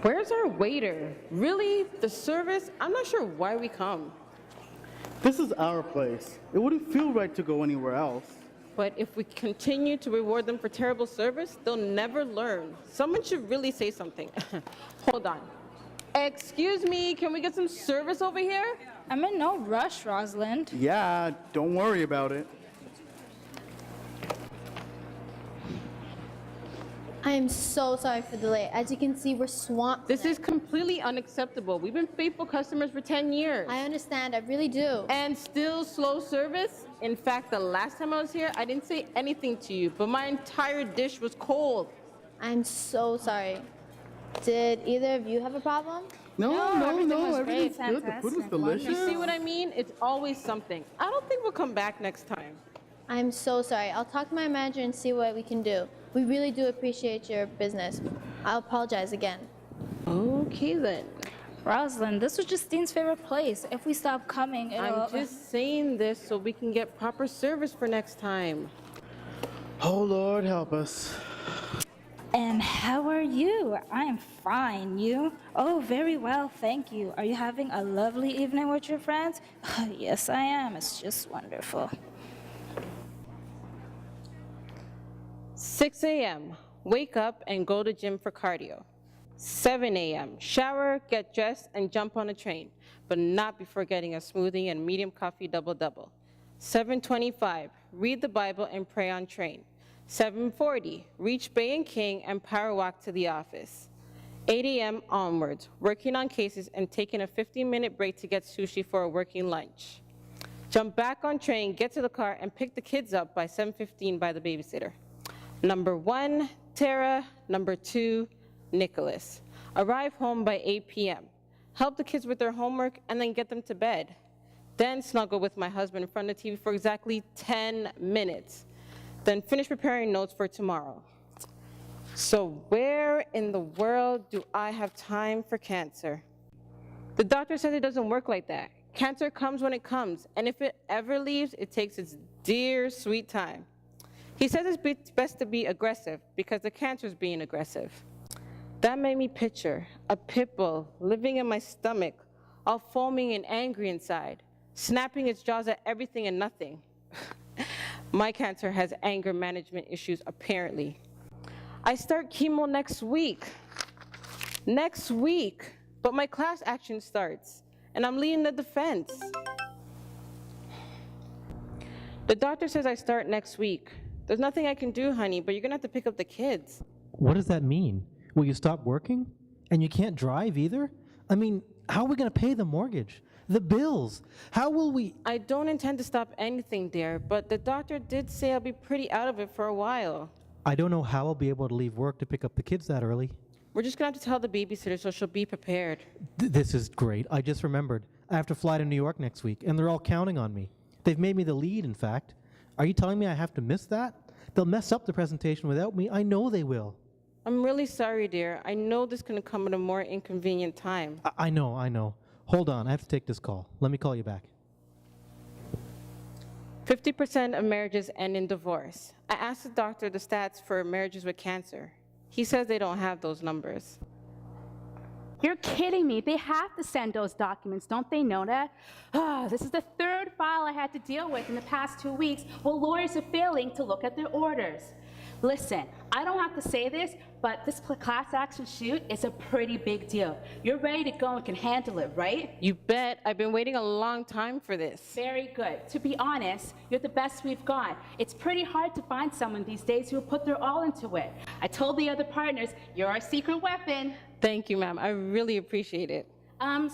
Where's our waiter? Really? The service? I'm not sure why we come. This is our place. It wouldn't feel right to go anywhere else. But if we continue to reward them for terrible service, they'll never learn. Someone should really say something. Hold on. Excuse me, can we get some service over here? I'm in no rush, Rosalind. Yeah, don't worry about it. I am so sorry for the delay. As you can see, we're swamped. This is completely unacceptable. We've been faithful customers for 10 years. I understand, I really do. And still slow service? In fact, the last time I was here, I didn't say anything to you, but my entire dish was cold. I'm so sorry. Did either of you have a problem? No, everything was everything's great, good. The food was fantastic, delicious. You see what I mean? It's always something. I don't think we'll come back next time. I'm so sorry. I'll talk to my manager and see what we can do. We really do appreciate your business. I'll apologize again. Okay then. Rosalind, this was Justine's favorite place. If we stop coming, it'll... I'm just saying this so we can get proper service for next time. Oh, Lord, help us. And how are you? I'm fine. You? Oh, very well, thank you. Are you having a lovely evening with your friends? Yes, I am. It's just wonderful. 6 a.m., wake up and go to gym for cardio. 7 a.m., shower, get dressed, and jump on a train, but not before getting a smoothie and medium coffee double-double. 7:25, read the Bible and pray on train. 7:40, reach Bay and King and power walk to the office. 8 a.m. onwards, working on cases and taking a 15-minute break to get sushi for a working lunch. Jump back on train, get to the car, and pick the kids up by 7:15 by the babysitter. Number 1, Tara. Number 2, Nicholas. Arrive home by 8 p.m. Help the kids with their homework and then get them to bed. Then snuggle with my husband in front of the TV for exactly 10 minutes. Then finish preparing notes for tomorrow. So where in the world do I have time for cancer? The doctor says it doesn't work like that. Cancer comes when it comes, and if it ever leaves, it takes its dear, sweet time. He says it's best to be aggressive because the cancer's being aggressive. That made me picture a pit bull living in my stomach, all foaming and angry inside, snapping its jaws at everything and nothing. My cancer has anger management issues, apparently. I start chemo next week. Next week. But my class action starts, and I'm leading the defense. The doctor says I start next week. There's nothing I can do, honey, but you're gonna have to pick up the kids. What does that mean? Will you stop working? And you can't drive either? I mean, how are we going to pay the mortgage? The bills? How will we... I don't intend to stop anything, dear, but the doctor did say I'll be pretty out of it for a while. I don't know how I'll be able to leave work to pick up the kids that early. We're just gonna have to tell the babysitter so she'll be prepared. This is great. I just remembered. I have to fly to New York next week, and they're all counting on me. They've made me the lead, in fact. Are you telling me I have to miss that? They'll mess up the presentation without me. I know they will. I'm really sorry, dear. I know this is gonna come at a more inconvenient time. I know. Hold on, I have to take this call. Let me call you back. 50% of marriages end in divorce. I asked the doctor the stats for marriages with cancer. He says they don't have those numbers. You're kidding me. They have to send those documents. Don't they know that? This is the third file I had to deal with in the past 2 weeks while lawyers are failing to look at their orders. Listen, I don't have to say this, but this class action suit is a pretty big deal. You're ready to go and can handle it, right? You bet. I've been waiting a long time for this. Very good. To be honest, you're the best we've got. It's pretty hard to find someone these days who will put their all into it. I told the other partners, you're our secret weapon. Thank you, ma'am. I really appreciate it.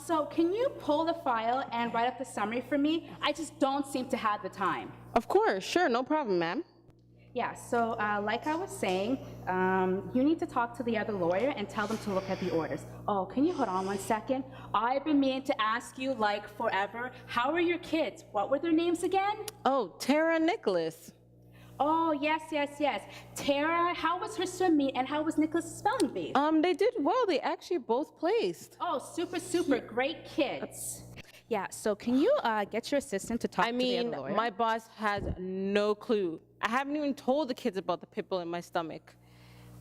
So can you pull the file and write up the summary for me? I just don't seem to have the time. Of course. Sure. No problem, ma'am. Yeah, so like I was saying, you need to talk to the other lawyer and tell them to look at the orders. Oh, can you hold on 1 second? I've been meaning to ask you like forever, how are your kids? What were their names again? Oh, Tara and Nicholas. Oh, yes. Tara, how was her swim meet and how was Nicholas' spelling bee? They did well. They actually both placed. Oh, super, great kids. Yeah, so can you get your assistant to talk to the other lawyer? My boss has no clue. I haven't even told the kids about the pit bull in my stomach.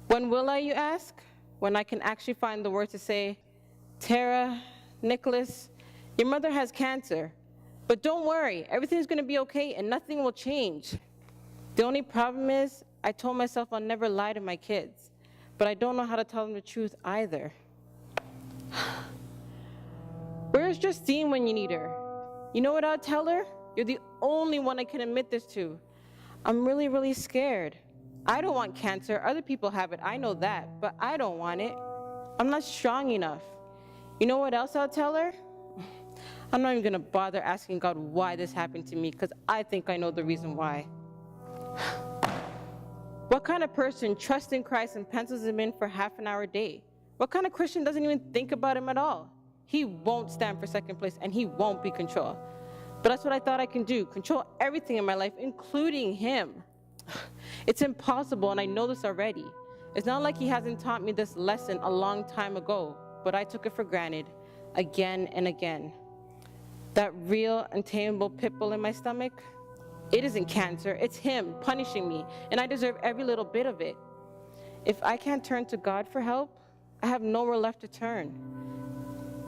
When will I, you ask? when I can actually find the words to say, Tara, Nicholas, your mother has cancer, but don't worry, everything's gonna be okay and nothing will change. The only problem is, I told myself I'll never lie to my kids, but I don't know how to tell them the truth either. Where's Justine when you need her? You know what I'll tell her? You're the only one I can admit this to. I'm really, really scared. I don't want cancer. Other people have it. I know that, but I don't want it. I'm not strong enough. You know what else I'll tell her? I'm not even gonna bother asking God why this happened to me, because I think I know the reason why. What kind of person trusts in Christ and pencils him in for half an hour a day? What kind of Christian doesn't even think about him at all? He won't stand for second place and he won't be control. But that's what I thought I can do, control everything in my life, including him. It's impossible, and I know this already. It's not like he hasn't taught me this lesson a long time ago, but I took it for granted again and again. That real, untamable Pitbull in my stomach, it isn't cancer, it's him punishing me, and I deserve every little bit of it. If I can't turn to God for help, I have nowhere left to turn.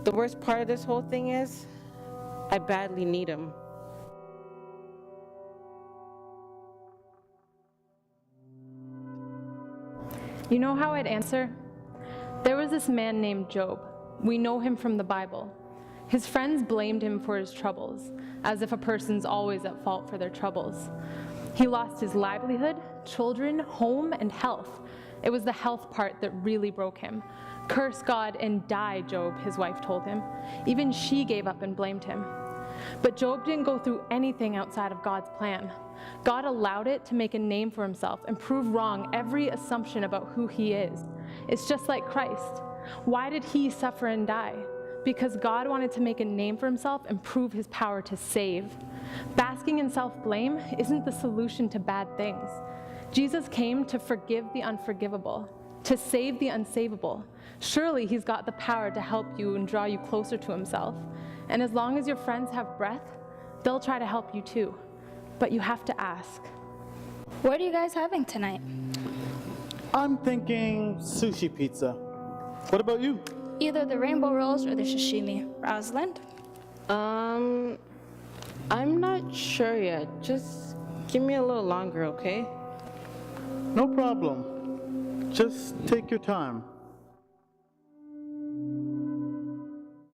The worst part of this whole thing is, I badly need him. You know how I'd answer? There was this man named Job. We know him from the Bible. His friends blamed him for his troubles, as if a person's always at fault for their troubles. He lost his livelihood, children, home, and health. It was the health part that really broke him. Curse God and die, Job, his wife told him. Even she gave up and blamed him. But Job didn't go through anything outside of God's plan. God allowed it to make a name for himself and prove wrong every assumption about who he is. It's just like Christ. Why did he suffer and die? Because God wanted to make a name for himself and prove his power to save. Basking in self-blame isn't the solution to bad things. Jesus came to forgive the unforgivable, to save the unsavable. Surely he's got the power to help you and draw you closer to himself. And as long as your friends have breath, they'll try to help you too. But you have to ask. What are you guys having tonight? I'm thinking sushi pizza. What about you? Either the rainbow rolls or the sashimi. Rosalind? I'm not sure yet. Just give me a little longer, okay? No problem. Just take your time.